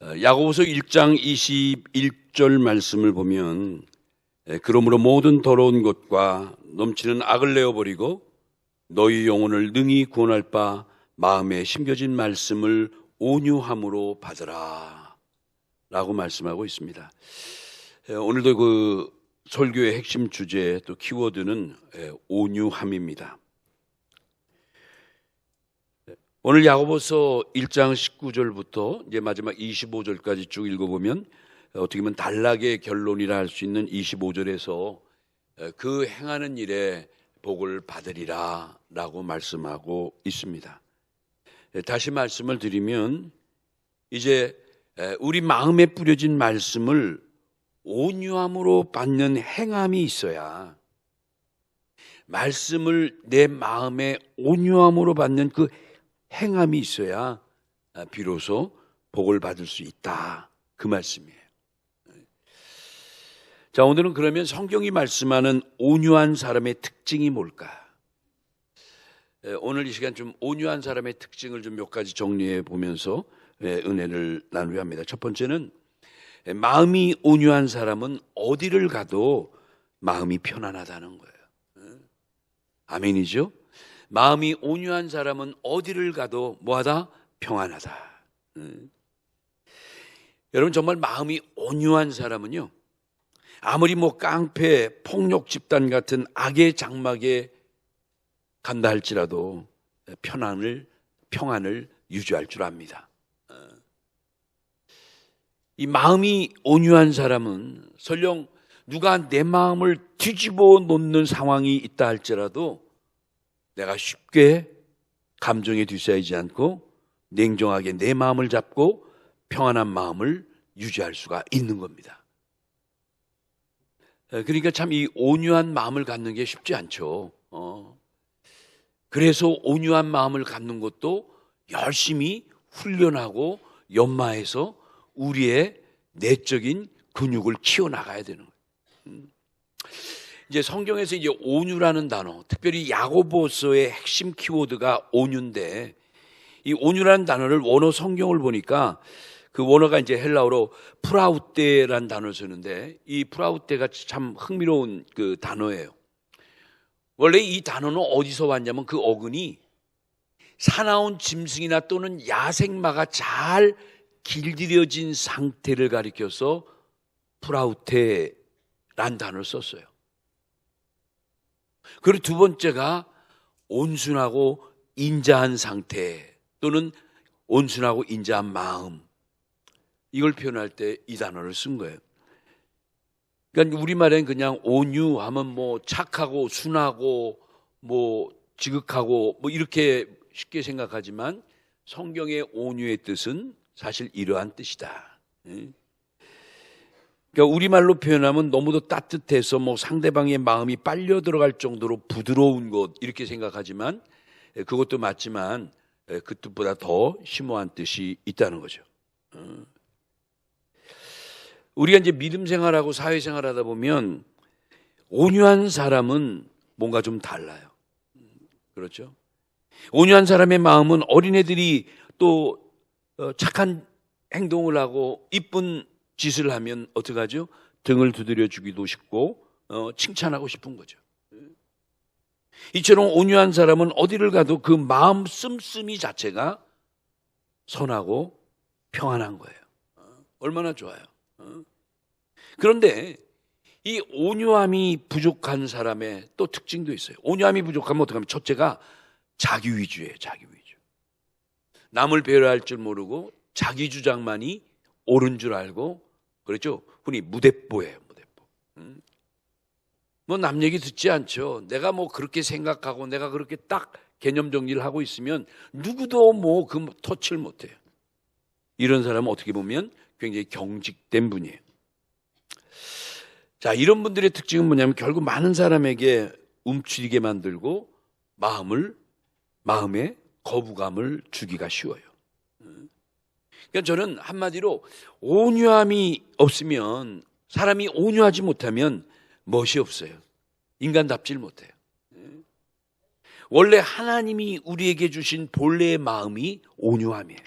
야고보서 1장 21절 말씀을 보면 그러므로 모든 더러운 것과 넘치는 악을 내어버리고 너희 영혼을 능히 구원할 바 마음에 심겨진 말씀을 온유함으로 받으라 라고 말씀하고 있습니다. 오늘도 그 설교의 핵심 주제 또 키워드는 온유함입니다. 오늘 야고보서 1장 19절부터 이제 마지막 25절까지 쭉 읽어보면 어떻게 보면 단락의 결론이라 할 수 있는 25절에서 그 행하는 일에 복을 받으리라 라고 말씀하고 있습니다. 다시 말씀을 드리면 이제 우리 마음에 뿌려진 말씀을 온유함으로 받는 행함이 있어야, 말씀을 내 마음에 온유함으로 받는 그 행함이 있어야 비로소 복을 받을 수 있다, 그 말씀이에요. 자, 오늘은 그러면 성경이 말씀하는 온유한 사람의 특징이 뭘까? 오늘 이 시간 좀 온유한 사람의 특징을 좀 몇 가지 정리해 보면서 은혜를 나누려 합니다. 첫 번째는 마음이 온유한 사람은 어디를 가도 마음이 편안하다는 거예요. 아멘이죠? 마음이 온유한 사람은 어디를 가도 뭐하다? 평안하다. 여러분, 정말 마음이 온유한 사람은요, 아무리 뭐 깡패, 폭력 집단 같은 악의 장막에 간다 할지라도 평안을 유지할 줄 압니다. 이 마음이 온유한 사람은 설령 누가 내 마음을 뒤집어 놓는 상황이 있다 할지라도 내가 쉽게 감정에 뒤싸이지 않고 냉정하게 내 마음을 잡고 평안한 마음을 유지할 수가 있는 겁니다. 그러니까 참 이 온유한 마음을 갖는 게 쉽지 않죠. 그래서 온유한 마음을 갖는 것도 열심히 훈련하고 연마해서 우리의 내적인 근육을 키워나가야 되는 거예요. 이제 성경에서 이제 온유라는 단어, 특별히 야고보서의 핵심 키워드가 온유인데, 이 온유라는 단어를 원어 성경을 보니까 그 원어가 이제 헬라어로 프라우테라는 단어를 쓰는데, 이 프라우테가 참 흥미로운 그 단어예요. 원래 이 단어는 어디서 왔냐면 그 어근이 사나운 짐승이나 또는 야생마가 잘 길들여진 상태를 가리켜서 프라우테라는 단어를 썼어요. 그리고 두 번째가 온순하고 인자한 상태 또는 온순하고 인자한 마음, 이걸 표현할 때 이 단어를 쓴 거예요. 그러니까 우리말엔 그냥 온유하면 뭐 착하고 순하고 뭐 지극하고 뭐 이렇게 쉽게 생각하지만 성경의 온유의 뜻은 사실 이러한 뜻이다. 그러니까 우리말로 표현하면 너무도 따뜻해서 뭐 상대방의 마음이 빨려 들어갈 정도로 부드러운 것, 이렇게 생각하지만 그것도 맞지만 그 뜻보다 더 심오한 뜻이 있다는 거죠. 우리가 이제 믿음 생활하고 사회생활 하다 보면 온유한 사람은 뭔가 좀 달라요. 그렇죠? 온유한 사람의 마음은 어린애들이 또 착한 행동을 하고 이쁜 짓을 하면 어떡하죠? 등을 두드려 주기도 싶고 칭찬하고 싶은 거죠. 이처럼 온유한 사람은 어디를 가도 그 마음 씀씀이 자체가 선하고 평안한 거예요. 얼마나 좋아요. 그런데 이 온유함이 부족한 사람의 또 특징도 있어요. 온유함이 부족하면 어떡하면 첫째가 자기 위주예요. 자기 위주. 남을 배려할 줄 모르고 자기 주장만이 옳은 줄 알고, 그렇죠? 흔히 무대뽀예요. 무대뽀. 뭐 남 얘기 듣지 않죠. 내가 뭐 그렇게 생각하고 내가 그렇게 딱 개념 정리를 하고 있으면 누구도 뭐 그 터치를 못해요. 이런 사람은 어떻게 보면 굉장히 경직된 분이에요. 자, 이런 분들의 특징은 뭐냐면 결국 많은 사람에게 움츠리게 만들고 마음에 거부감을 주기가 쉬워요. 그러니까 저는 한마디로 온유함이 없으면, 사람이 온유하지 못하면 멋이 없어요. 인간답지를 못해요. 원래 하나님이 우리에게 주신 본래의 마음이 온유함이에요.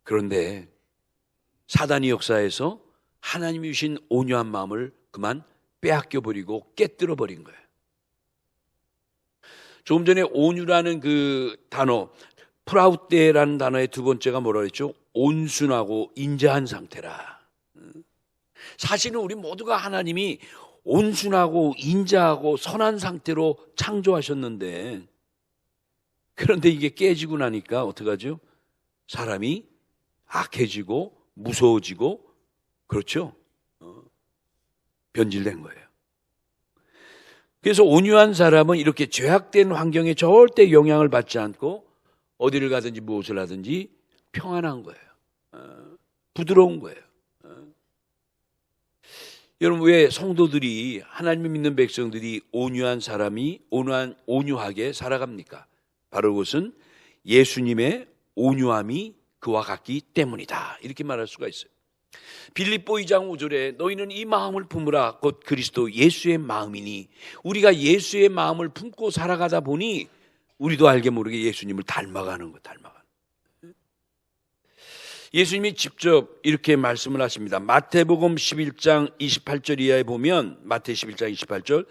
그런데 사단이 역사에서 하나님이 주신 온유한 마음을 그만 빼앗겨 버리고 깨뜨려 버린 거예요. 조금 전에 온유라는 그 단어, 프라우테라는 단어의 두 번째가 뭐라 그랬죠? 온순하고 인자한 상태라. 사실은 우리 모두가 하나님이 온순하고 인자하고 선한 상태로 창조하셨는데, 그런데 이게 깨지고 나니까 어떡하죠? 사람이 악해지고 무서워지고, 그렇죠? 변질된 거예요. 그래서 온유한 사람은 이렇게 죄악된 환경에 절대 영향을 받지 않고 어디를 가든지 무엇을 하든지 평안한 거예요. 부드러운 거예요. 여러분, 왜 성도들이, 하나님을 믿는 백성들이 온유한 사람이 온유하게 살아갑니까? 바로 그것은 예수님의 온유함이 그와 같기 때문이다, 이렇게 말할 수가 있어요. 빌립보 2장 5절에 너희는 이 마음을 품으라, 곧 그리스도 예수의 마음이니, 우리가 예수의 마음을 품고 살아가다 보니 우리도 알게 모르게 예수님을 닮아가는 거, 닮아가는. 예수님이 직접 이렇게 말씀을 하십니다. 마태복음 11장 28절 이하에 보면, 마태 11장 28절,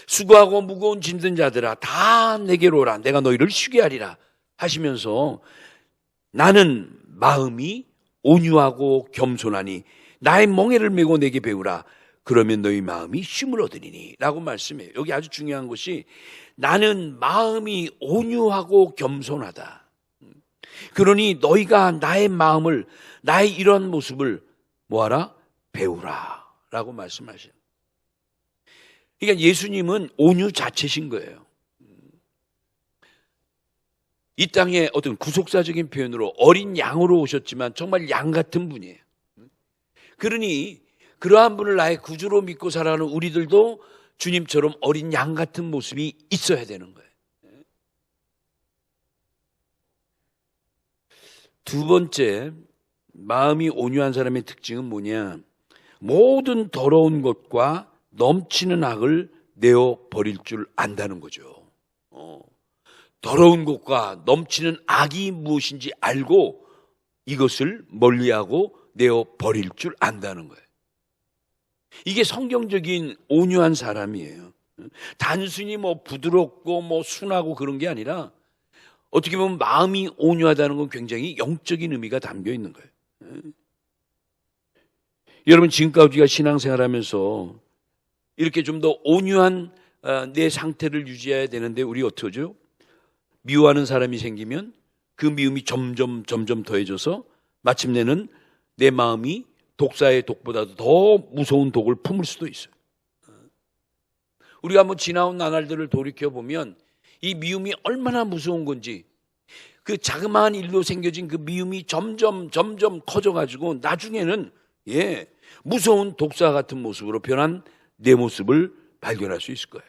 수고하고 무거운 짐든 자들아 다 내게로 오라, 내가 너희를 쉬게 하리라 하시면서, 나는 마음이 온유하고 겸손하니 나의 멍에를 메고 내게 배우라, 그러면 너희 마음이 쉼을 얻으리니 라고 말씀해요. 여기 아주 중요한 것이, 나는 마음이 온유하고 겸손하다. 그러니 너희가 나의 마음을, 나의 이러한 모습을 뭐하라? 배우라 라고 말씀하셔요. 그러니까 예수님은 온유 자체신 거예요. 이 땅에 어떤 구속사적인 표현으로 어린 양으로 오셨지만 정말 양 같은 분이에요. 그러니 그러한 분을 나의 구주로 믿고 살아가는 우리들도 주님처럼 어린 양 같은 모습이 있어야 되는 거예요. 두 번째, 마음이 온유한 사람의 특징은 뭐냐? 모든 더러운 것과 넘치는 악을 내어 버릴 줄 안다는 거죠. 더러운 것과 넘치는 악이 무엇인지 알고 이것을 멀리하고 내어 버릴 줄 안다는 거예요. 이게 성경적인 온유한 사람이에요. 단순히 뭐 부드럽고 뭐 순하고 그런 게 아니라, 어떻게 보면 마음이 온유하다는 건 굉장히 영적인 의미가 담겨 있는 거예요. 여러분, 지금까지 우리가 신앙생활하면서 이렇게 좀 더 온유한 내 상태를 유지해야 되는데, 우리 어떻게 하죠? 미워하는 사람이 생기면 그 미움이 점점 더해져서 마침내는 내 마음이 독사의 독보다도 더 무서운 독을 품을 수도 있어요. 우리가 한번 지나온 나날들을 돌이켜보면 이 미움이 얼마나 무서운 건지, 그 자그마한 일로 생겨진 그 미움이 점점 커져가지고 나중에는 무서운 독사 같은 모습으로 변한 내 모습을 발견할 수 있을 거예요.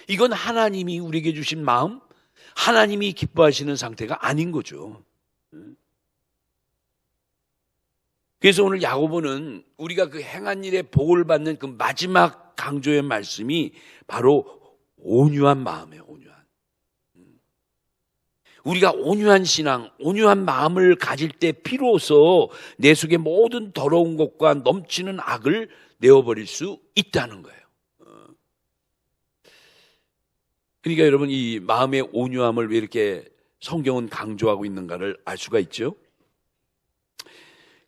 이건 하나님이 우리에게 주신 마음, 하나님이 기뻐하시는 상태가 아닌 거죠. 그래서 오늘 야고보는 우리가 그 행한 일에 복을 받는 그 마지막 강조의 말씀이 바로 온유한 마음이에요. 온유한. 우리가 온유한 신앙, 온유한 마음을 가질 때 비로소 내 속의 모든 더러운 것과 넘치는 악을 내어버릴 수 있다는 거예요. 그러니까 여러분, 이 마음의 온유함을 왜 이렇게 성경은 강조하고 있는가를 알 수가 있죠.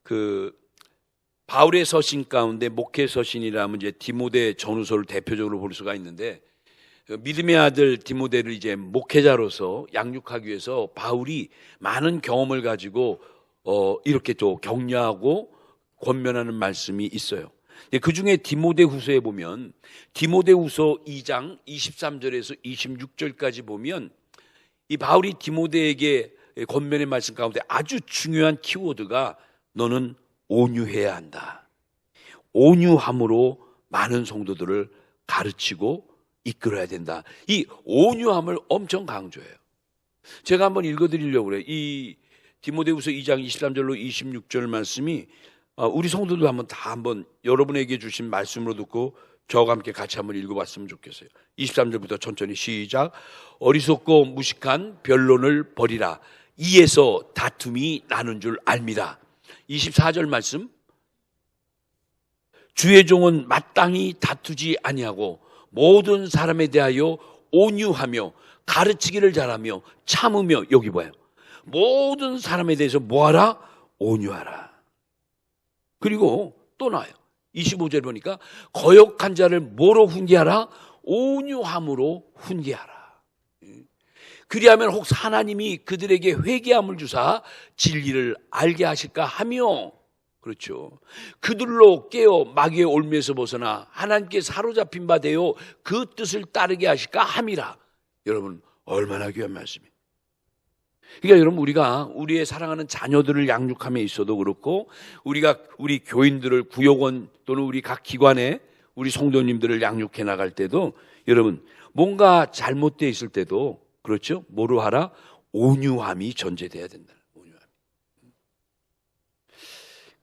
그 바울의 서신 가운데 목회 서신이라면 이제 디모데 전후서를 대표적으로 볼 수가 있는데, 믿음의 아들 디모데를 이제 목회자로서 양육하기 위해서 바울이 많은 경험을 가지고 이렇게 또 격려하고 권면하는 말씀이 있어요. 그 중에 디모데후서에 보면, 디모데후서 2장 23절에서 26절까지 보면 이 바울이 디모데에게 권면의 말씀 가운데 아주 중요한 키워드가 너는 온유해야 한다. 온유함으로 많은 성도들을 가르치고 이끌어야 된다. 이 온유함을 엄청 강조해요. 제가 한번 읽어드리려고 그래요. 이 디모데후서 2장 23절로 26절 말씀이 우리 성도들 한번 여러분에게 주신 말씀으로 듣고 저와 함께 같이 한번 읽어봤으면 좋겠어요. 23절부터 천천히 시작. 어리석고 무식한 변론을 버리라. 이에서 다툼이 나는 줄 압니다. 24절 말씀. 주의 종은 마땅히 다투지 아니하고 모든 사람에 대하여 온유하며 가르치기를 잘하며 참으며, 여기 봐요. 모든 사람에 대해서 뭐하라? 온유하라. 그리고 또 나와요. 25절 보니까 거역한 자를 뭐로 훈계하라? 온유함으로 훈계하라. 그리하면 혹 하나님이 그들에게 회개함을 주사 진리를 알게 하실까 하며, 그렇죠, 그들로 깨어 마귀의 올무에서 벗어나 하나님께 사로잡힌 바 되어 그 뜻을 따르게 하실까 함이라. 여러분, 얼마나 귀한 말씀이에요. 그러니까 여러분, 우리가 우리의 사랑하는 자녀들을 양육함에 있어도 그렇고, 우리가 우리 교인들을 구역원 또는 우리 각 기관에 우리 성도님들을 양육해 나갈 때도, 여러분, 뭔가 잘못되어 있을 때도, 그렇죠, 뭐로 하라? 온유함이 전제돼야 된다. 온유함.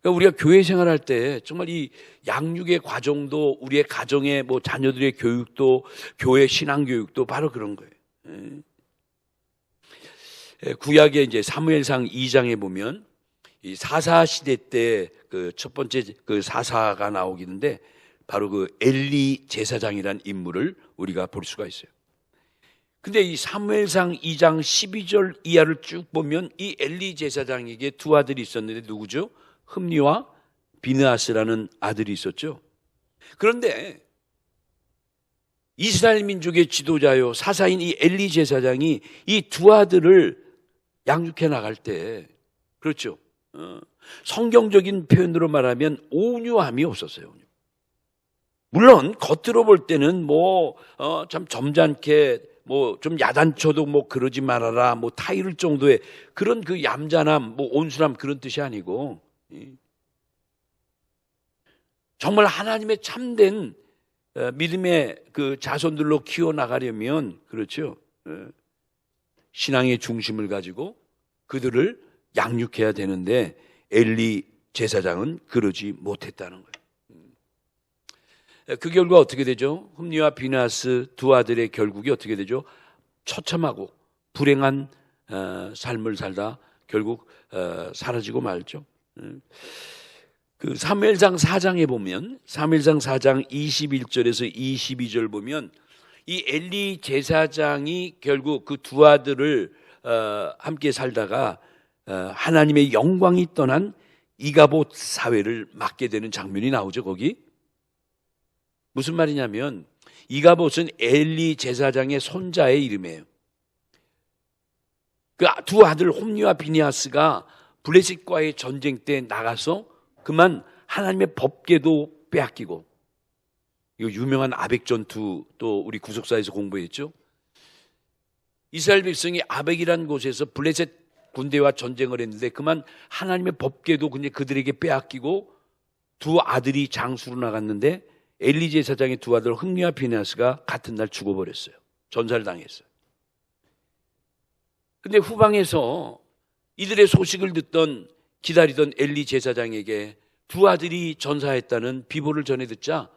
그러니까 우리가 교회 생활할 때 정말 이 양육의 과정도, 우리의 가정의 뭐 자녀들의 교육도, 교회 신앙 교육도 바로 그런 거예요. 구약의 이제 사무엘상 2장에 보면 이 사사 시대 때 그 첫 번째 그 사사가 나오기는데, 바로 그 엘리 제사장이란 인물을 우리가 볼 수가 있어요. 근데 이 사무엘상 2장 12절 이하를 쭉 보면 이 엘리 제사장에게 두 아들이 있었는데, 누구죠? 흠니와 비느하스라는 아들이 있었죠. 그런데 이스라엘 민족의 지도자요 사사인 이 엘리 제사장이 이 두 아들을 양육해 나갈 때, 그렇죠, 성경적인 표현으로 말하면 온유함이 없었어요. 물론 겉으로 볼 때는 참 점잖게 좀 야단쳐도 그러지 말아라 타이를 정도의 그런 그 얌전함 온순함, 그런 뜻이 아니고, 정말 하나님의 참된 믿음의 그 자손들로 키워나가려면, 그렇죠, 신앙의 중심을 가지고 그들을 양육해야 되는데, 엘리 제사장은 그러지 못했다는 거예요. 그 결과 어떻게 되죠? 흠니와 비느하스 두 아들의 결국이 어떻게 되죠? 처참하고 불행한 삶을 살다 결국 사라지고 말죠. 그 사무엘상 4장에 보면, 사무엘상 4장 21절에서 22절 보면 이 엘리 제사장이 결국 그 두 아들을 함께 살다가 하나님의 영광이 떠난 이가봇 사회를 맡게 되는 장면이 나오죠. 거기 무슨 말이냐면, 이가봇은 엘리 제사장의 손자의 이름이에요. 그 두 아들 홈니와 비니하스가 블레셋과의 전쟁 때 나가서 그만 하나님의 법궤도 빼앗기고, 이거 유명한 아벡 전투 또 우리 구속사에서 공부했죠. 이스라엘 백성이 아벡이라는 곳에서 블레셋 군대와 전쟁을 했는데 그만 하나님의 법궤도 그들에게 빼앗기고 두 아들이 장수로 나갔는데, 엘리 제사장의 두 아들 흠니와 비느하스가 같은 날 죽어버렸어요. 전사를 당했어요. 근데 후방에서 이들의 소식을 기다리던 엘리 제사장에게 두 아들이 전사했다는 비보를 전해 듣자,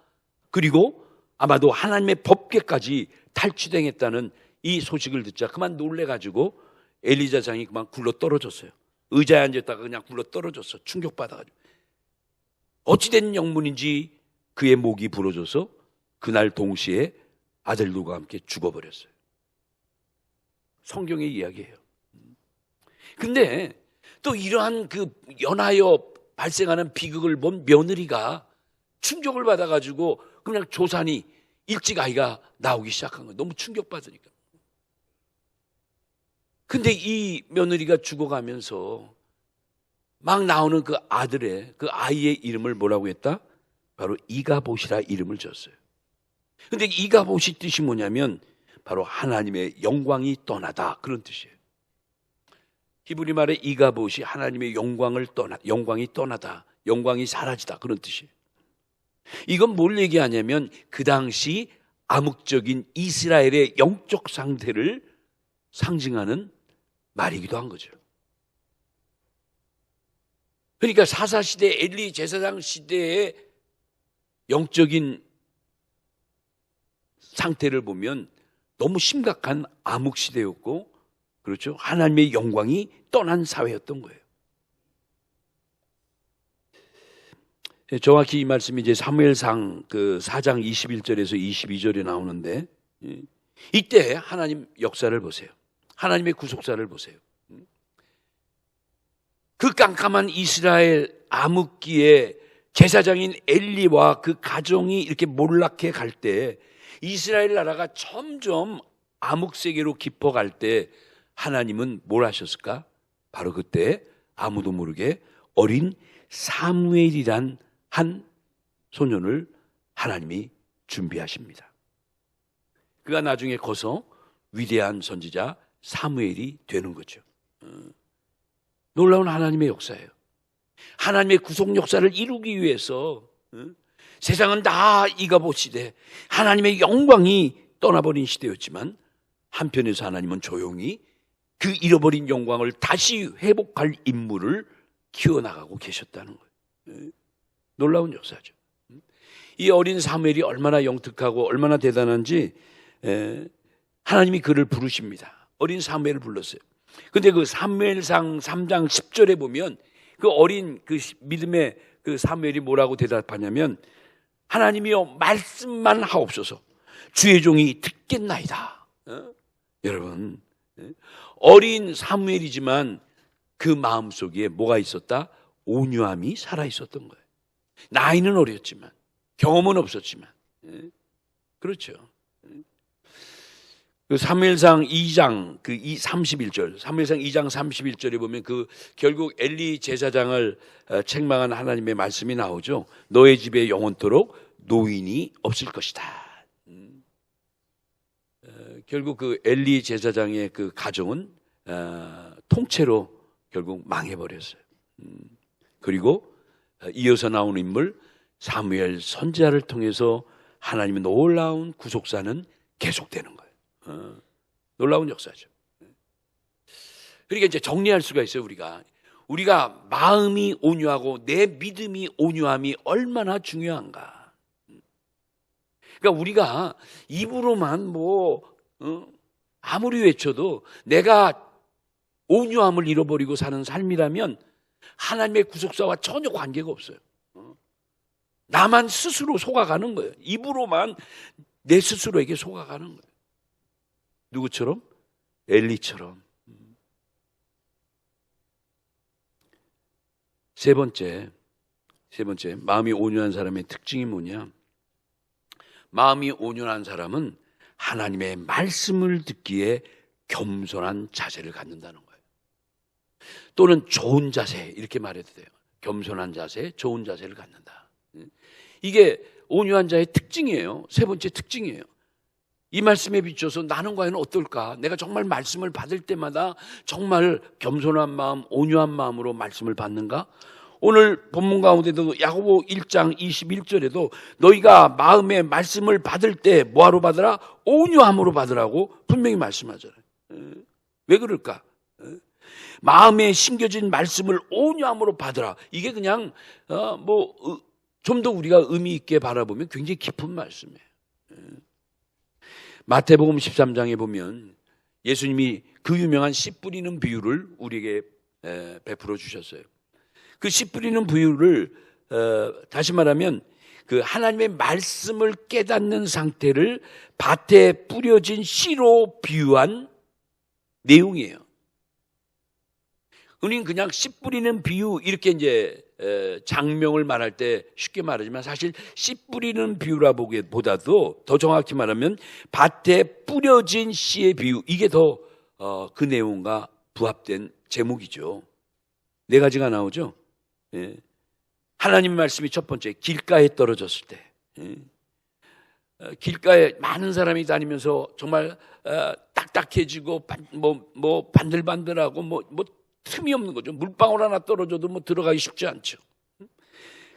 그리고 아마도 하나님의 법궤까지 탈취당했다는 이 소식을 듣자 그만 놀래가지고 엘리 제사장이 그만 굴러 떨어졌어요. 의자에 앉았다가 그냥 굴러 떨어졌어. 충격받아가지고. 어찌된 영문인지 그의 목이 부러져서 그날 동시에 아들들과 함께 죽어버렸어요. 성경의 이야기예요. 근데 또 이러한 그 연하여 발생하는 비극을 본 며느리가 충격을 받아가지고 그냥 조산이 일찍 아이가 나오기 시작한 거예요. 너무 충격받으니까. 근데 이 며느리가 죽어가면서 막 나오는 그 아이의 이름을 뭐라고 했다? 바로 이가봇이라 이름을 지었어요. 근데 이가봇이 뜻이 뭐냐면 바로 하나님의 영광이 떠나다, 그런 뜻이에요. 히브리 말의 이가봇이 하나님의 영광이 떠나다, 영광이 사라지다, 그런 뜻이에요. 이건 뭘 얘기하냐면 그 당시 암흑적인 이스라엘의 영적 상태를 상징하는 말이기도 한 거죠. 그러니까 사사시대 엘리 제사장 시대의 영적인 상태를 보면 너무 심각한 암흑시대였고, 그렇죠, 하나님의 영광이 떠난 사회였던 거예요. 정확히 이 말씀이 이제 사무엘상 그 4장 21절에서 22절에 나오는데, 이때 하나님 역사를 보세요. 하나님의 구속사를 보세요. 그 깜깜한 이스라엘 암흑기에 제사장인 엘리와 그 가정이 이렇게 몰락해 갈 때, 이스라엘 나라가 점점 암흑세계로 깊어갈 때 하나님은 뭘 하셨을까? 바로 그때 아무도 모르게 어린 사무엘이란 한 소년을 하나님이 준비하십니다. 그가 나중에 커서 위대한 선지자 사무엘이 되는 거죠. 놀라운 하나님의 역사예요. 하나님의 구속 역사를 이루기 위해서 세상은 다 이가보시되 하나님의 영광이 떠나버린 시대였지만, 한편에서 하나님은 조용히 그 잃어버린 영광을 다시 회복할 인물을 키워나가고 계셨다는 거예요. 놀라운 역사죠. 이 어린 사무엘이 얼마나 영특하고 얼마나 대단한지 하나님이 그를 부르십니다. 어린 사무엘을 불렀어요. 근데 그 사무엘상 3장 10절에 보면 그 어린 그 믿음의 그 사무엘이 뭐라고 대답하냐면, 하나님이여 말씀만 하옵소서, 주의 종이 듣겠나이다. 여러분, 어린 사무엘이지만 그 마음속에 뭐가 있었다? 온유함이 살아 있었던 거예요. 나이는 어렸지만, 경험은 없었지만. 그렇죠. 그 사무엘상 2장 31절, 사무엘상 2장 31절에 보면 그 결국 엘리 제사장을 책망한 하나님의 말씀이 나오죠. 너의 집에 영원토록 노인이 없을 것이다. 결국 그 엘리 제사장의 그 가정은 통째로 결국 망해버렸어요. 그리고 이어서 나오는 인물 사무엘 선지자를 통해서 하나님의 놀라운 구속사는 계속되는 거예요. 놀라운 역사죠. 그러니까 이제 정리할 수가 있어요. 우리가 마음이 온유하고 내 믿음이 온유함이 얼마나 중요한가. 그러니까 우리가 입으로만 아무리 외쳐도 내가 온유함을 잃어버리고 사는 삶이라면 하나님의 구속사와 전혀 관계가 없어요. 나만 스스로 속아가는 거예요. 입으로만 내 스스로에게 속아가는 거예요. 누구처럼? 엘리처럼. 세 번째, 마음이 온유한 사람의 특징이 뭐냐? 마음이 온유한 사람은 하나님의 말씀을 듣기에 겸손한 자세를 갖는다는 거예요. 또는 좋은 자세, 이렇게 말해도 돼요. 겸손한 자세, 좋은 자세를 갖는다. 이게 온유한 자의 특징이에요. 세 번째 특징이에요. 이 말씀에 비춰서 나는 과연 어떨까? 내가 정말 말씀을 받을 때마다 정말 겸손한 마음, 온유한 마음으로 말씀을 받는가? 오늘 본문 가운데도 야고보 1장 21절에도 너희가 마음의 말씀을 받을 때 뭐하러 받으라? 온유함으로 받으라고 분명히 말씀하잖아요. 왜 그럴까? 마음에 심겨진 말씀을 온유함으로 받으라. 이게 그냥 좀 더 우리가 의미 있게 바라보면 굉장히 깊은 말씀이에요. 마태복음 13장에 보면 예수님이 그 유명한 씨 뿌리는 비유를 우리에게 베풀어 주셨어요. 그 씨 뿌리는 비유를 다시 말하면 그 하나님의 말씀을 깨닫는 상태를 밭에 뿌려진 씨로 비유한 내용이에요. 우리는 그냥 씨 뿌리는 비유 이렇게 이제 장명을 말할 때 쉽게 말하지만 사실 씨 뿌리는 비유라 보기보다도 더 정확히 말하면 밭에 뿌려진 씨의 비유, 이게 더 그 내용과 부합된 제목이죠. 네 가지가 나오죠. 하나님의 말씀이 첫 번째, 길가에 떨어졌을 때. 길가에 많은 사람이 다니면서 정말 딱딱해지고 반들반들하고 틈이 없는 거죠. 물방울 하나 떨어져도 들어가기 쉽지 않죠.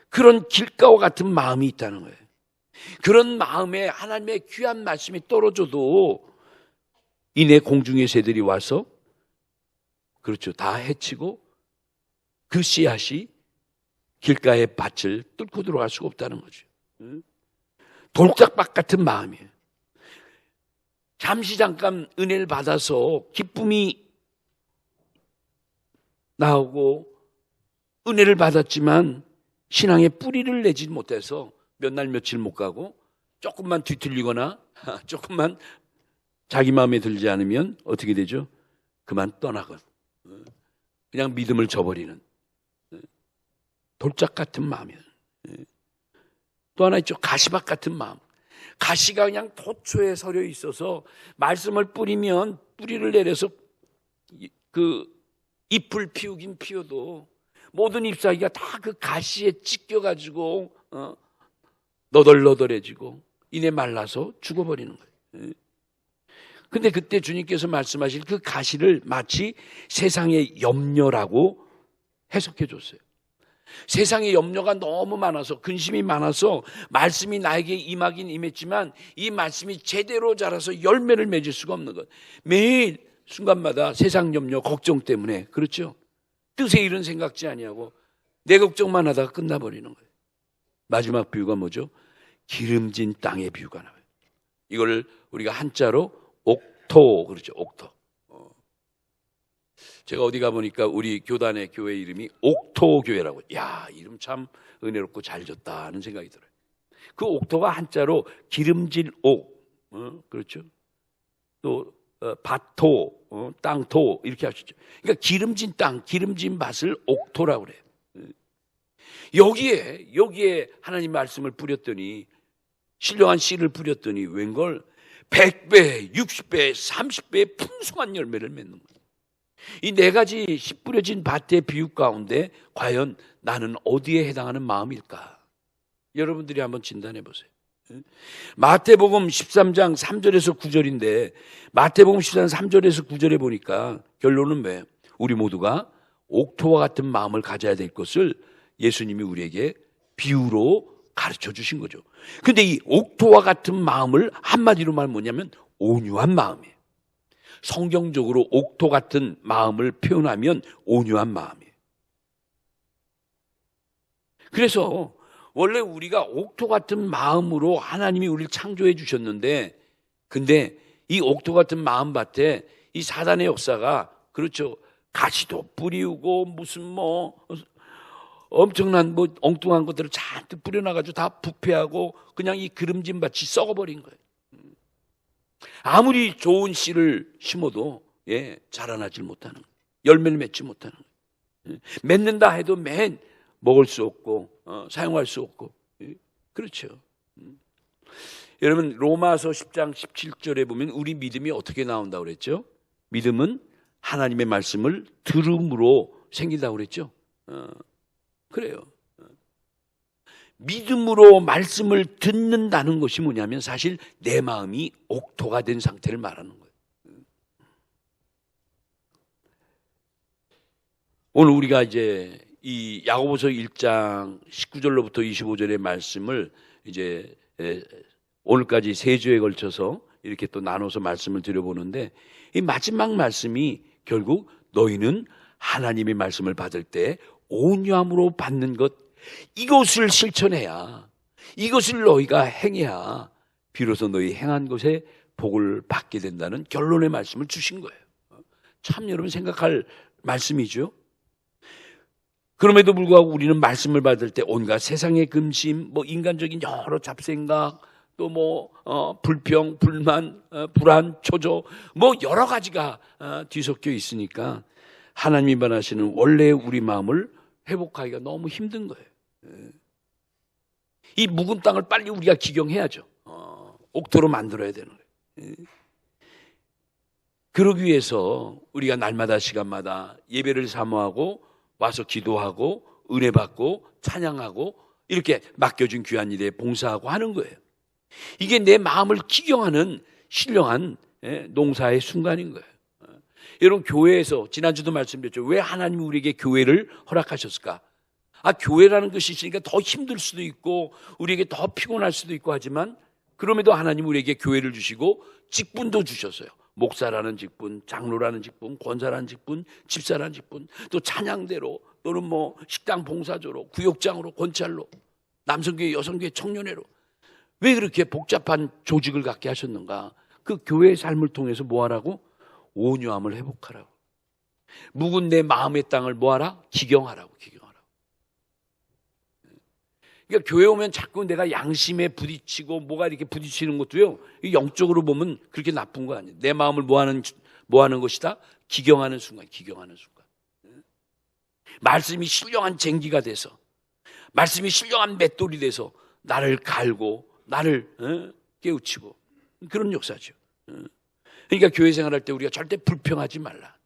그런 길가와 같은 마음이 있다는 거예요. 그런 마음에 하나님의 귀한 말씀이 떨어져도 이내 공중의 새들이 와서 그렇죠, 다 해치고 그 씨앗이 길가의 밭을 뚫고 들어갈 수가 없다는 거죠. 돌짝밭 같은 마음이에요. 잠깐 은혜를 받아서 기쁨이 나오고 은혜를 받았지만 신앙의 뿌리를 내지 못해서 몇 날 며칠 못 가고 조금만 뒤틀리거나 조금만 자기 마음에 들지 않으면 어떻게 되죠? 그만 떠나건 그냥 믿음을 저버리는 돌짝 같은 마음이에요. 또 하나 있죠. 가시밭 같은 마음. 가시가 그냥 도초에 서려 있어서 말씀을 뿌리면 뿌리를 내려서 그 잎을 피우긴 피워도 모든 잎사귀가 다 그 가시에 찢겨가지고 너덜너덜해지고 이내 말라서 죽어버리는 거예요. 근데 그때 주님께서 말씀하실 그 가시를 마치 세상의 염려라고 해석해 줬어요. 세상의 염려가 너무 많아서 근심이 많아서 말씀이 나에게 임하긴 임했지만 이 말씀이 제대로 자라서 열매를 맺을 수가 없는 것. 매일 순간마다 세상 염려 걱정 때문에 그렇죠. 뜻의 일은 생각지 아니하고 내 걱정만 하다가 끝나버리는 거예요. 마지막 비유가 뭐죠? 기름진 땅의 비유가 나와요. 이걸 우리가 한자로 옥토 그렇죠. 옥토. 제가 어디 가보니까 우리 교단의 교회 이름이 옥토교회라고. 야, 이름 참 은혜롭고 잘 졌다 하는 생각이 들어요. 그 옥토가 한자로 기름진 옥, 그렇죠. 또 밭토, 땅토 이렇게 하시죠. 그러니까 기름진 땅, 기름진 밭을 옥토라고 그래요. 여기에 하나님 말씀을 뿌렸더니 신령한 씨를 뿌렸더니 웬걸 100배, 60배, 30배의 풍성한 열매를 맺는 거예요. 이 네 가지 씨 뿌려진 밭의 비유 가운데 과연 나는 어디에 해당하는 마음일까? 여러분들이 한번 진단해 보세요. 마태복음 13장 3절에서 9절인데 마태복음 13장 3절에서 9절에 보니까 결론은 뭐예요? 우리 모두가 옥토와 같은 마음을 가져야 될 것을 예수님이 우리에게 비유로 가르쳐 주신 거죠. 근데 이 옥토와 같은 마음을 한마디로 말하면 뭐냐면 온유한 마음이에요. 성경적으로 옥토 같은 마음을 표현하면 온유한 마음이에요. 그래서 원래 우리가 옥토 같은 마음으로 하나님이 우리를 창조해 주셨는데 근데 이 옥토 같은 마음밭에 이 사단의 역사가 그렇죠. 가시도 뿌리우고 무슨 엄청난 엉뚱한 것들을 잔뜩 뿌려놔가지고 다 부패하고 그냥 이 기름진 밭이 썩어버린 거예요. 아무리 좋은 씨를 심어도 자라나질 못하는 거예요. 열매를 맺지 못하는 거예요. 맺는다 해도 맨 먹을 수 없고 사용할 수 없고 그렇죠. 여러분 로마서 10장 17절에 보면 우리 믿음이 어떻게 나온다고 그랬죠? 믿음은 하나님의 말씀을 들음으로 생긴다고 그랬죠? 그래요. 믿음으로 말씀을 듣는다는 것이 뭐냐면 사실 내 마음이 옥토가 된 상태를 말하는 거예요. 오늘 우리가 이제 이 야고보서 1장 19절로부터 25절의 말씀을 이제 오늘까지 세 주에 걸쳐서 이렇게 또 나눠서 말씀을 드려보는데 이 마지막 말씀이 결국 너희는 하나님의 말씀을 받을 때 온유함으로 받는 것 이것을 실천해야 이것을 너희가 행해야 비로소 너희 행한 것에 복을 받게 된다는 결론의 말씀을 주신 거예요. 참 여러분 생각할 말씀이죠. 그럼에도 불구하고 우리는 말씀을 받을 때 온갖 세상의 근심, 인간적인 여러 잡생각, 또 불평, 불만, 불안, 초조, 여러 가지가 뒤섞여 있으니까 하나님이 원하시는 원래 우리 마음을 회복하기가 너무 힘든 거예요. 이 묵은 땅을 빨리 우리가 기경해야죠. 옥토로 만들어야 되는 거예요. 그러기 위해서 우리가 날마다 시간마다 예배를 사모하고 와서 기도하고 은혜 받고 찬양하고 이렇게 맡겨준 귀한 일에 봉사하고 하는 거예요. 이게 내 마음을 기경하는 신령한 농사의 순간인 거예요. 여러분 교회에서 지난주도 말씀드렸죠. 왜 하나님이 우리에게 교회를 허락하셨을까? 교회라는 것이 있으니까 더 힘들 수도 있고 우리에게 더 피곤할 수도 있고 하지만 그럼에도 하나님이 우리에게 교회를 주시고 직분도 주셨어요. 목사라는 직분, 장로라는 직분, 권사라는 직분, 집사라는 직분, 또 찬양대로 또는 식당 봉사조로, 구역장으로, 권찰로, 남성교회, 여성교회, 청년회로 왜 그렇게 복잡한 조직을 갖게 하셨는가? 그 교회의 삶을 통해서 뭐하라고? 온유함을 회복하라고. 묵은 내 마음의 땅을 뭐하라? 기경하라고. 그러니까 교회 오면 자꾸 내가 양심에 부딪히고 뭐가 이렇게 부딪히는 것도요, 영적으로 보면 그렇게 나쁜 거 아니에요. 내 마음을 뭐 하는 것이다? 기경하는 순간. 말씀이 신령한 쟁기가 돼서, 말씀이 신령한 맷돌이 돼서 나를 갈고 나를 깨우치고, 그런 역사죠. 그러니까 교회 생활할 때 우리가 절대 불평하지 말라.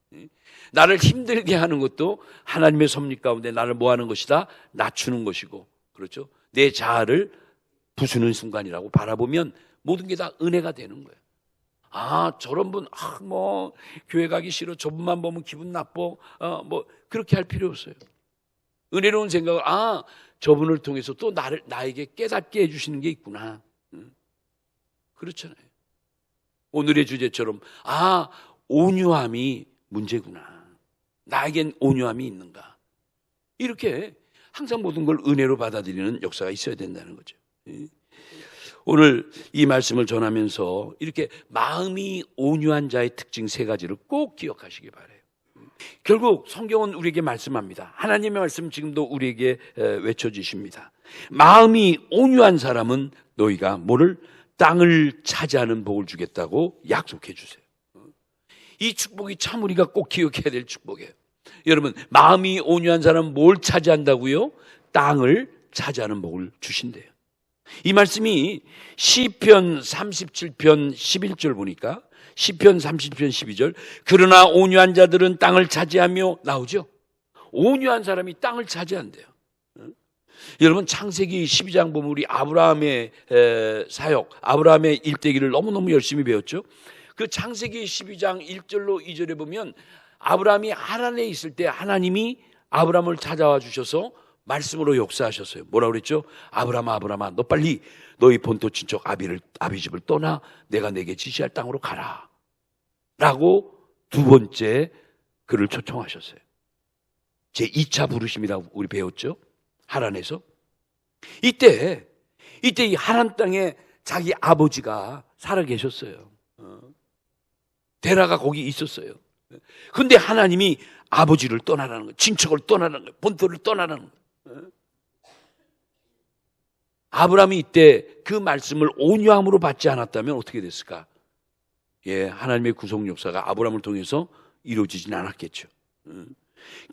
나를 힘들게 하는 것도 하나님의 섭리 가운데 나를 뭐 하는 것이다? 낮추는 것이고, 그렇죠? 내 자아를 부수는 순간이라고 바라보면 모든 게 다 은혜가 되는 거예요. 아, 저런 분, 뭐 교회 가기 싫어, 저분만 보면 기분 나빠, 뭐 그렇게 할 필요 없어요. 은혜로운 생각을, 저분을 통해서 또 나에게 깨닫게 해주시는 게 있구나. 그렇잖아요. 오늘의 주제처럼, 온유함이 문제구나. 나에겐 온유함이 있는가. 이렇게 항상 모든 걸 은혜로 받아들이는 역사가 있어야 된다는 거죠. 오늘 이 말씀을 전하면서 이렇게 마음이 온유한 자의 특징 3가지를 꼭 기억하시기 바라요. 결국 성경은 우리에게 말씀합니다. 하나님의 말씀 지금도 우리에게 외쳐주십니다. 마음이 온유한 사람은 너희가 뭐를? 땅을 차지하는 복을 주겠다고 약속해 주세요. 이 축복이 참 우리가 꼭 기억해야 될 축복이에요. 여러분, 마음이 온유한 사람은 뭘 차지한다고요? 땅을 차지하는 복을 주신대요. 이 말씀이 시편 37편 11절 보니까, 시편 30편 12절, 그러나 온유한 자들은 땅을 차지하며, 나오죠? 온유한 사람이 땅을 차지한대요. 여러분, 창세기 12장 보면 우리 아브라함의 사역, 아브라함의 일대기를 너무너무 열심히 배웠죠. 그 창세기 12장 1절로 2절에 보면 아브라함이 하란에 있을 때 하나님이 아브라함을 찾아와 주셔서 말씀으로 역사하셨어요. 뭐라고 그랬죠? 아브라함아, 너 빨리 너희 본토 친척 아비 집을 떠나 내가 내게 지시할 땅으로 가라 라고 2번째 그를 초청하셨어요. 제 2차 부르심이라고 우리 배웠죠? 하란에서. 이때 이 하란 땅에 자기 아버지가 살아 계셨어요. 데라가 거기 있었어요. 근데 하나님이 아버지를 떠나라는 거예요. 친척을 떠나라는 거예요. 본토를 떠나라는 거예요. 아브라함이 이때 그 말씀을 온유함으로 받지 않았다면 어떻게 됐을까? 하나님의 구속 역사가 아브라함을 통해서 이루어지진 않았겠죠.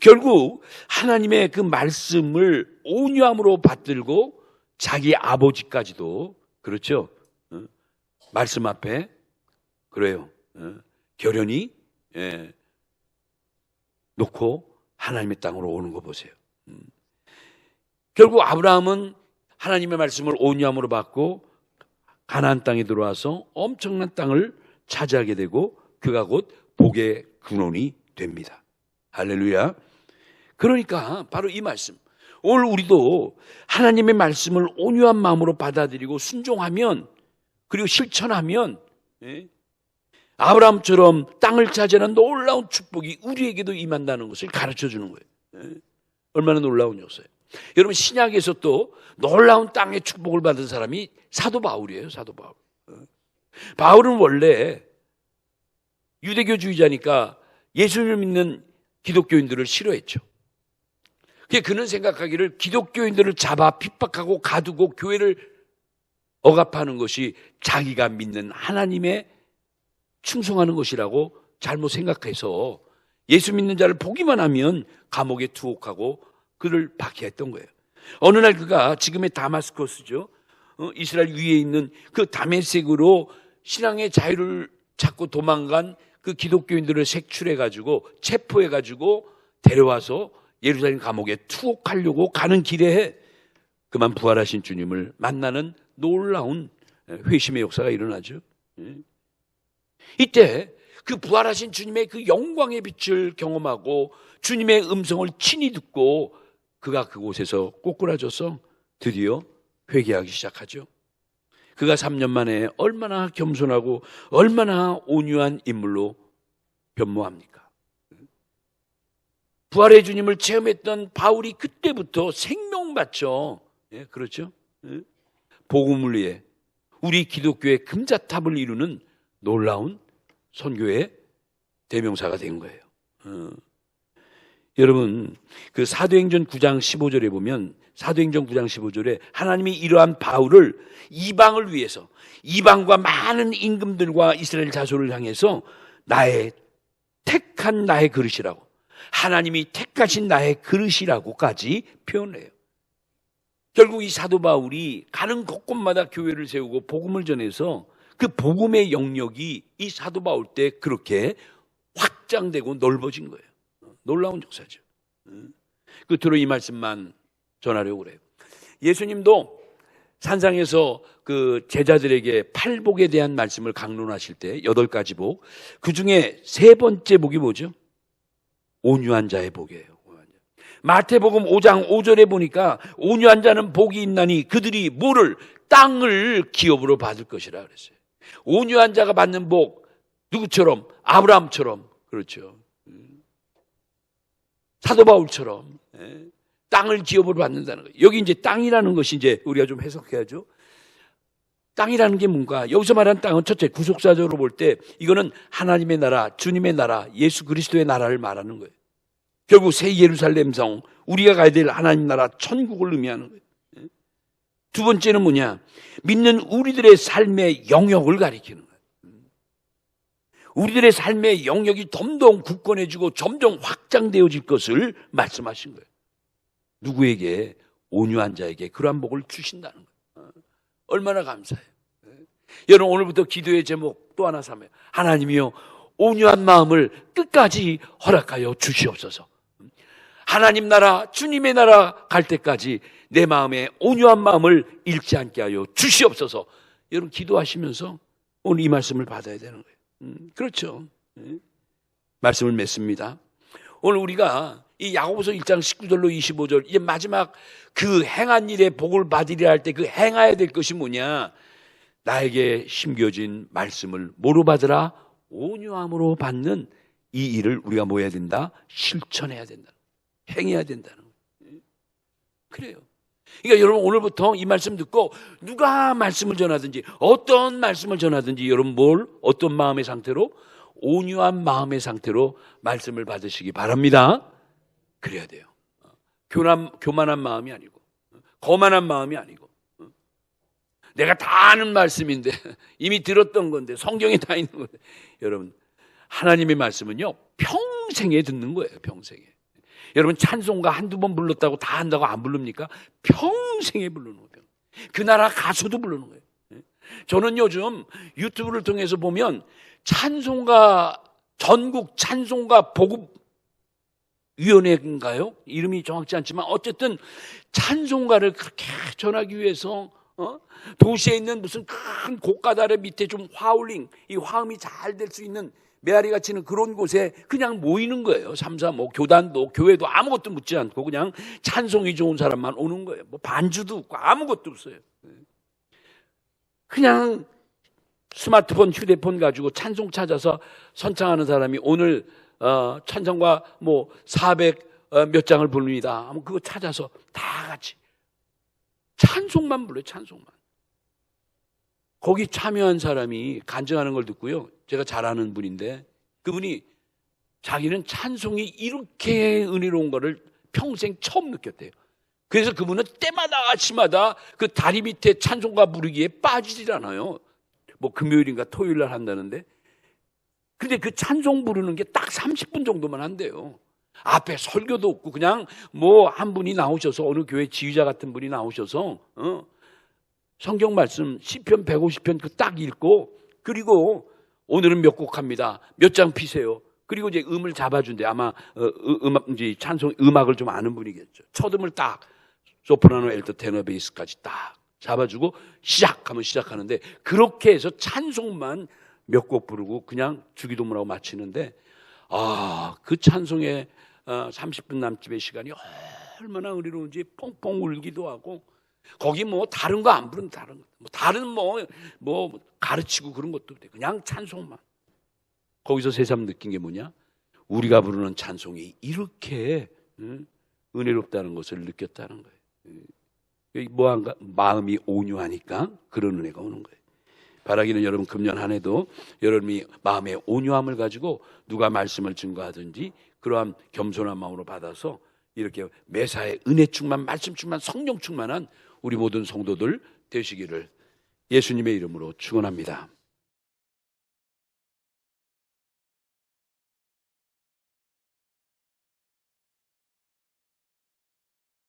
결국 하나님의 그 말씀을 온유함으로 받들고 자기 아버지까지도, 그렇죠? 말씀 앞에 그래요. 결연히 놓고 하나님의 땅으로 오는 거 보세요. 결국 아브라함은 하나님의 말씀을 온유함으로 받고 가나안 땅에 들어와서 엄청난 땅을 차지하게 되고 그가 곧 복의 근원이 됩니다. 할렐루야. 그러니까 바로 이 말씀, 오늘 우리도 하나님의 말씀을 온유한 마음으로 받아들이고 순종하면, 그리고 실천하면 아브라함처럼 땅을 차지하는 놀라운 축복이 우리에게도 임한다는 것을 가르쳐 주는 거예요. 얼마나 놀라운 역사예요. 여러분, 신약에서 또 놀라운 땅의 축복을 받은 사람이 사도 바울이에요. 사도 바울. 바울은 원래 유대교주의자니까 예수님을 믿는 기독교인들을 싫어했죠. 그는 생각하기를 기독교인들을 잡아 핍박하고 가두고 교회를 억압하는 것이 자기가 믿는 하나님의 충성하는 것이라고 잘못 생각해서 예수 믿는 자를 보기만 하면 감옥에 투옥하고 그를 박해했던 거예요. 어느 날 그가 지금의 다마스커스죠, 이스라엘 위에 있는 그 다메섹으로 신앙의 자유를 찾고 도망간 그 기독교인들을 색출해가지고 체포해가지고 데려와서 예루살렘 감옥에 투옥하려고 가는 길에 그만 부활하신 주님을 만나는 놀라운 회심의 역사가 일어나죠. 이때 그 부활하신 주님의 그 영광의 빛을 경험하고 주님의 음성을 친히 듣고 그가 그곳에서 꼬꾸라져서 드디어 회개하기 시작하죠. 그가 3년 만에 얼마나 겸손하고 얼마나 온유한 인물로 변모합니까? 부활의 주님을 체험했던 바울이 그때부터 생명 바쳐, 그렇죠? 복음을 위해 우리 기독교의 금자탑을 이루는 놀라운 선교의 대명사가 된 거예요. 여러분, 그 사도행전 9장 15절에 보면, 사도행전 9장 15절에 하나님이 이러한 바울을 이방을 위해서, 이방과 많은 임금들과 이스라엘 자손을 향해서 나의 택한 나의 그릇이라고, 하나님이 택하신 나의 그릇이라고까지 표현해요. 결국 이 사도 바울이 가는 곳곳마다 교회를 세우고 복음을 전해서 그 복음의 영역이 이 사도 바울 때 그렇게 확장되고 넓어진 거예요. 놀라운 역사죠. 끝으로 이 말씀만 전하려고 그래요. 예수님도 산상에서 그 제자들에게 팔복에 대한 말씀을 강론하실 때 8가지 복, 그 중에 3번째 복이 뭐죠? 온유한 자의 복이에요. 마태복음 5장 5절에 보니까 온유한 자는 복이 있나니 그들이 뭐를? 땅을 기업으로 받을 것이라 그랬어요. 온유한 자가 받는 복, 누구처럼? 아브라함처럼. 그렇죠. 사도 바울처럼 땅을 기업으로 받는다는 거예요. 여기 이제 땅이라는 것이 이제 우리가 좀 해석해야죠. 땅이라는 게 뭔가? 여기서 말하는 땅은 첫째 구속사적으로 볼 때 이거는 하나님의 나라, 주님의 나라, 예수 그리스도의 나라를 말하는 거예요. 결국 새 예루살렘 성, 우리가 가야 될 하나님 나라 천국을 의미하는 거예요. 두 번째는 뭐냐? 믿는 우리들의 삶의 영역을 가리키는 거예요. 우리들의 삶의 영역이 점점 굳건해지고 점점 확장되어질 것을 말씀하신 거예요. 누구에게? 온유한 자에게 그러한 복을 주신다는 거예요. 얼마나 감사해요. 여러분, 오늘부터 기도의 제목 또 하나 삼아요. 하나님이여, 온유한 마음을 끝까지 허락하여 주시옵소서. 하나님 나라, 주님의 나라 갈 때까지 내 마음에 온유한 마음을 잃지 않게 하여 주시옵소서. 여러분, 기도하시면서 오늘 이 말씀을 받아야 되는 거예요. 그렇죠. 말씀을 맺습니다. 오늘 우리가 이 야고보서 1장 19절로 25절, 이제 마지막 그 행한 일에 복을 받으리라 할 때 그 행해야 될 것이 뭐냐? 나에게 심겨진 말씀을 뭐로 받으라? 온유함으로 받는 이 일을 우리가 뭐 해야 된다? 실천해야 된다. 행해야 된다는 거예요. 그래요. 그러니까 여러분, 오늘부터 이 말씀 듣고 누가 말씀을 전하든지 어떤 말씀을 전하든지 여러분 어떤 마음의 상태로? 온유한 마음의 상태로 말씀을 받으시기 바랍니다. 그래야 돼요. 교만한 마음이 아니고, 거만한 마음이 아니고, 내가 다 아는 말씀인데, 이미 들었던 건데, 성경에 다 있는 건데. 여러분, 하나님의 말씀은요, 평생에 듣는 거예요. 평생에. 여러분, 찬송가 한두 번 불렀다고 다 한다고 안 부릅니까? 평생에 부르는 거예요. 그 나라 가수도 부르는 거예요. 저는 요즘 유튜브를 통해서 보면 찬송가, 전국 찬송가 보급위원회인가요? 이름이 정확치 않지만 어쨌든 찬송가를 그렇게 전하기 위해서 도시에 있는 무슨 큰 고가다리 밑에 좀 화울링, 이 화음이 잘 될 수 있는 메아리가 치는 그런 곳에 그냥 모이는 거예요. 3, 4, 뭐 교단도 교회도 아무것도 묻지 않고 그냥 찬송이 좋은 사람만 오는 거예요. 뭐 반주도 없고 아무것도 없어요. 그냥 스마트폰, 휴대폰 가지고 찬송 찾아서 선창하는 사람이 오늘 찬송가 뭐 400 몇 장을 부릅니다. 하면 그거 찾아서 다 같이 찬송만 불러요. 찬송만. 거기 참여한 사람이 간증하는 걸 듣고요, 제가 잘 아는 분인데 그분이 자기는 찬송이 이렇게 은혜로운 거를 평생 처음 느꼈대요. 그래서 그분은 때마다 아침마다 그 다리 밑에 찬송가 부르기에 빠지질 않아요. 뭐 금요일인가 토요일 날 한다는데, 근데 그 찬송 부르는 게 딱 30분 정도만 한대요. 앞에 설교도 없고 그냥 뭐 한 분이 나오셔서, 어느 교회 지휘자 같은 분이 나오셔서 성경 말씀 시편 150편 그 딱 읽고, 그리고 오늘은 몇 곡 합니다. 몇 장 피세요. 그리고 이제 음을 잡아준대. 아마 이제 찬송 음악을 좀 아는 분이겠죠. 첫음을 딱 소프라노, 엘터, 테너, 베이스까지 딱 잡아주고 시작하면 시작하는데, 그렇게 해서 찬송만 몇 곡 부르고 그냥 주기도문하고 마치는데, 그 찬송의 30분 남짓의 시간이 얼마나 은혜로운지 뻥뻥 울기도 하고, 거기 뭐 다른 거 안 부르는, 다른 뭐 가르치고 그런 것도 없대. 그냥 찬송만. 거기서 새삼 느낀 게 뭐냐? 우리가 부르는 찬송이 이렇게 은혜롭다는 것을 느꼈다는 거예요. 뭐한가? 마음이 온유하니까 그런 은혜가 오는 거예요. 바라기는 여러분 금년 한 해도 여러분이 마음의 온유함을 가지고 누가 말씀을 증거하든지 그러한 겸손한 마음으로 받아서 이렇게 매사에 은혜 충만, 말씀 충만, 성령 충만한 우리 모든 성도들 되시기를 예수님의 이름으로 축원합니다.